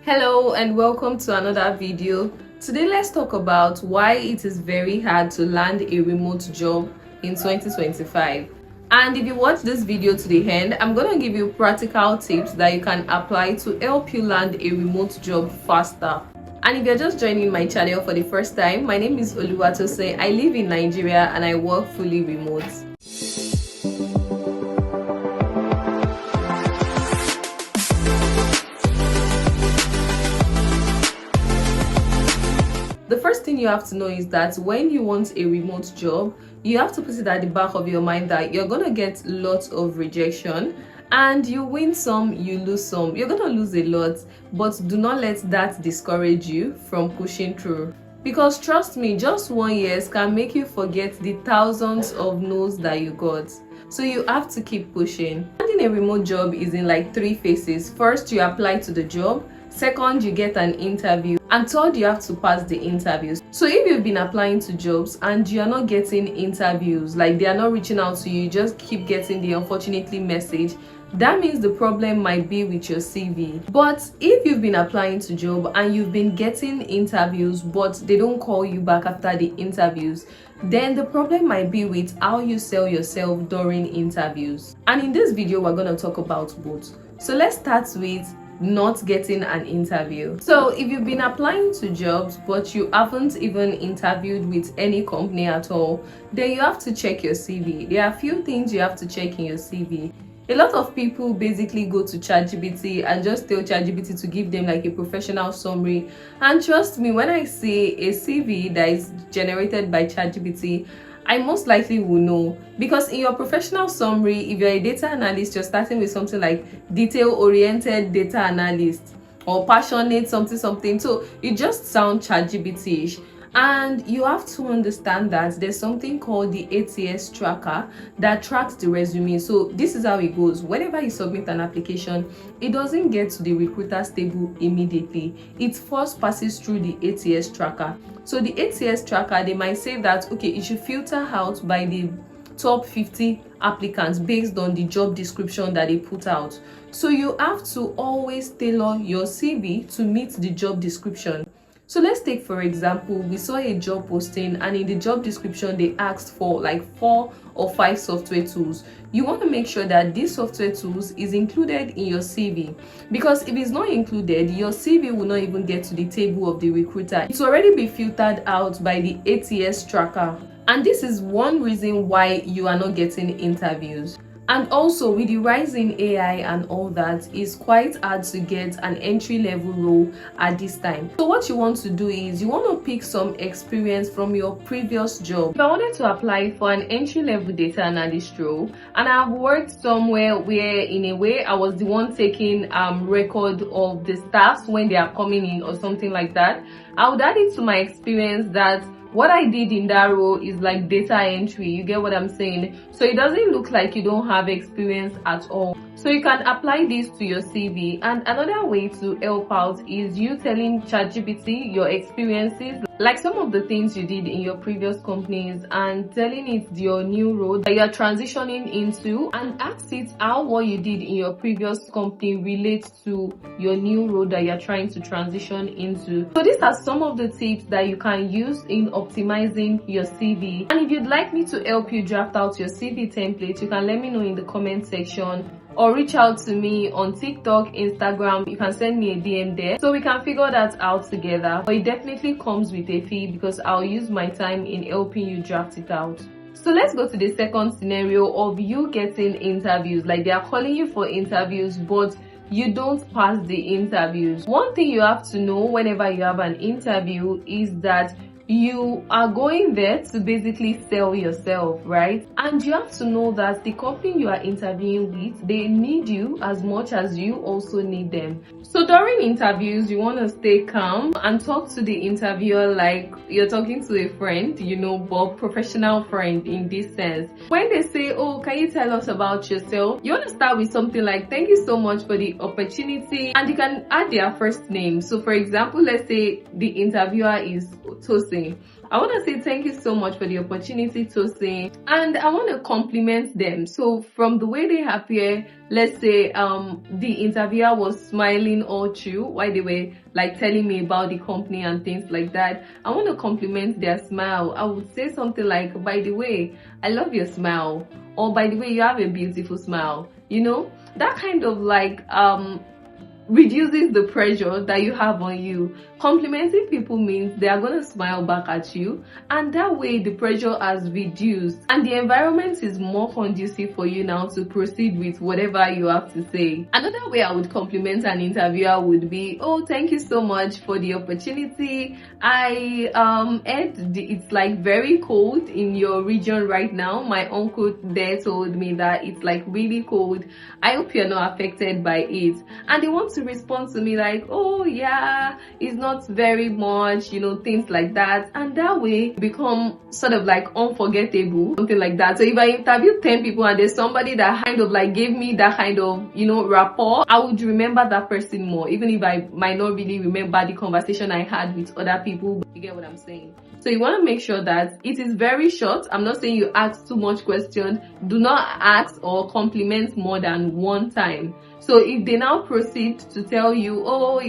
Hello and welcome to another video. Today let's talk about why it is very hard to land a remote job in 2025. And if you watch this video to the end, I'm going to give you practical tips that you can apply to help you land a remote job faster. And if you're just joining my channel for the first time, my name is Oluwatose. I live in Nigeria and I work fully remote. The first thing you have to know is that when you want a remote job, you have to put it at the back of your mind that you're gonna get lots of rejection, and you win some, you lose some. You're gonna lose a lot, but do not let that discourage you from pushing through. Because trust me, just 1 year can make you forget the thousands of no's that you got. So you have to keep pushing. Landing a remote job is in like 3 phases. First, you apply to the job. Second, you get an interview. And third, you have to pass the interviews. So if you've been applying to jobs and you are not getting interviews, like they are not reaching out to you, just keep getting the unfortunately message, that means the problem might be with your CV. But if you've been applying to job and you've been getting interviews but they don't call you back after the interviews, then the problem might be with how you sell yourself during interviews. And in this video, we're going to talk about both. So let's start with not getting an interview. So if you've been applying to jobs but you haven't even interviewed with any company at all, then you have to check your CV. There are a few things you have to check in your CV. A lot of people basically go to ChatGPT and just tell ChatGPT to give them like a professional summary. And trust me, when I see a CV that is generated by ChatGPT, I most likely will know, because in your professional summary, if you're a data analyst, you're starting with something like detail-oriented data analyst or passionate something. So it just sounds ChatGPT-ish. And you have to understand that there's something called the ATS tracker that tracks the resume. So this is how it goes. Whenever you submit an application, it doesn't get to the recruiter's table immediately. It first passes through the ATS tracker. So the ATS tracker, they might say that, okay, it should filter out by the top 50 applicants based on the job description that they put out. So you have to always tailor your CV to meet the job description. So let's take, for example, we saw a job posting and in the job description they asked for like 4 or 5 software tools. You want to make sure that these software tools is included in your CV, because if it's not included, your CV will not even get to the table of the recruiter. It's already been filtered out by the ATS tracker, and this is one reason why you are not getting interviews. And also, with the rise in AI and all that, it's quite hard to get an entry-level role at this time. So what you want to do is you want to pick some experience from your previous job. If I wanted to apply for an entry-level data analyst role, and I've worked somewhere where in a way I was the one taking record of the staffs when they are coming in or something like that, I would add it to my experience that what I did in that role is like data entry. You get what I'm saying? So it doesn't look like you don't have experience at all. So you can apply this to your CV. And another way to help out is you telling ChatGPT your experiences, like some of the things you did in your previous companies, and telling it your new role that you're transitioning into, and ask it how what you did in your previous company relates to your new role that you're trying to transition into. So these are some of the tips that you can use in optimizing your CV. And if you'd like me to help you draft out your CV template, you can let me know in the comment section, or reach out to me on TikTok, Instagram. You can send me a DM there so we can figure that out together. But it definitely comes with a fee, because I'll use my time in helping you draft it out. So let's go to the second scenario of you getting interviews. Like they are calling you for interviews but you don't pass the interviews. One thing you have to know whenever you have an interview is that you are going there to basically sell yourself, right? And you have to know that the company you are interviewing with, they need you as much as you also need them. So during interviews, you want to stay calm and talk to the interviewer like you're talking to a friend, you know, but professional friend in this sense. When they say, oh, can you tell us about yourself? You want to start with something like, thank you so much for the opportunity, and you can add their first name. So for example, let's say the interviewer is Tosin. say? I want to say thank you so much for the opportunity to say, and I want to compliment them. So from the way they appear, let's say the interviewer was smiling all through while they were like telling me about the company and things like that. I want to compliment their smile. I would say something like, by the way, I love your smile, or by the way, you have a beautiful smile. You know, that kind of like reduces the pressure that you have on you. Complimenting people means they are going to smile back at you, and that way the pressure has reduced and the environment is more conducive for you now to proceed with whatever you have to say. Another way I would compliment an interviewer would be, oh, thank you so much for the opportunity. I heard it's like very cold in your region right now. My uncle there told me that it's like really cold. I hope you're not affected by it. And they want to respond to me like, oh yeah, it's not very much, you know, things like that. And that way become sort of like unforgettable, something like that. So if I interview 10 people and there's somebody that kind of like gave me that kind of, you know, rapport, I would remember that person more, even if I might not really remember the conversation I had with other people. You get what I'm saying? So you want to make sure that it is very short. I'm not saying you ask too much questions. Do not ask or compliment more than one time. So if they now proceed to tell you, oh,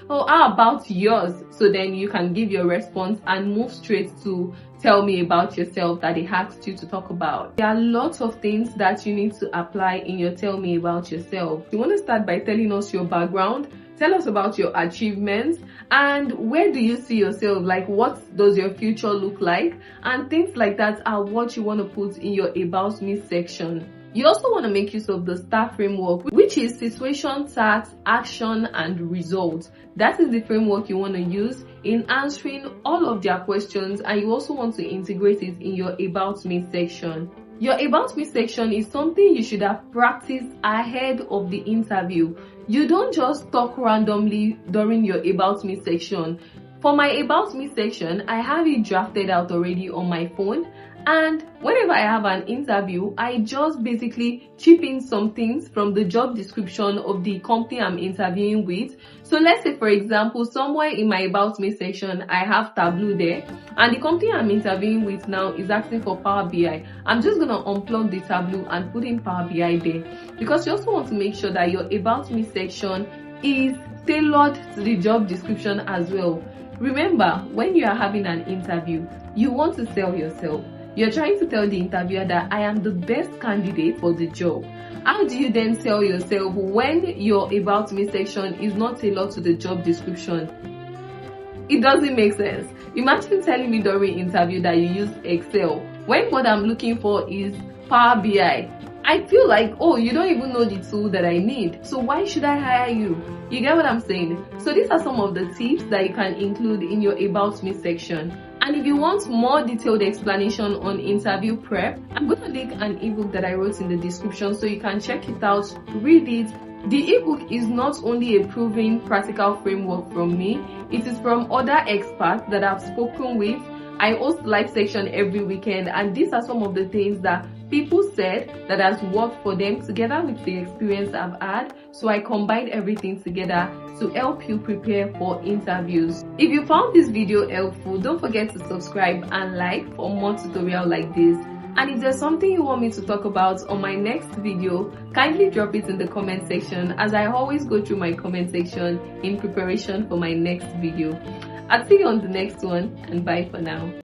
how about yours? So then you can give your response and move straight to tell me about yourself that they asked you to talk about. There are lots of things that you need to apply in your tell me about yourself. You want to start by telling us your background. Tell us about your achievements and where do you see yourself, like what does your future look like, and things like that are what you want to put in your about me section. You also want to make use of the STAR framework, which is situation, task, action, and result. That is the framework you want to use in answering all of their questions, and you also want to integrate it in your about me section. Your about me section is something you should have practiced ahead of the interview. You don't just talk randomly during your about me section. For my about me section, I have it drafted out already on my phone, and whenever I have an interview, I just basically chip in some things from the job description of the company I'm interviewing with. So let's say, for example, somewhere in my about me section, I have Tableau there, and the company I'm interviewing with now is asking for Power BI. I'm just going to unplug the Tableau and put in Power BI there, because you also want to make sure that your about me section is tailored to the job description as well. Remember, when you are having an interview, you want to sell yourself. You're trying to tell the interviewer that I am the best candidate for the job. How do you then sell yourself when your about me section is not tailored to the job description? It doesn't make sense. Imagine telling me during interview that you use Excel when what I'm looking for is Power BI. I feel like, oh, you don't even know the tool that I need. So why should I hire you? You get what I'm saying? So these are some of the tips that you can include in your about me section. And if you want more detailed explanation on interview prep, I'm going to link an ebook that I wrote in the description so you can check it out, read it. The ebook is not only a proven practical framework from me, it is from other experts that I've spoken with. I host live section every weekend, and these are some of the things that people said that has worked for them together with the experience I've had. So I combined everything together to help you prepare for interviews. If you found this video helpful, don't forget to subscribe and like for more tutorials like this. And if there's something you want me to talk about on my next video, kindly drop it in the comment section, as I always go through my comment section in preparation for my next video. I'll see you on the next one, and bye for now.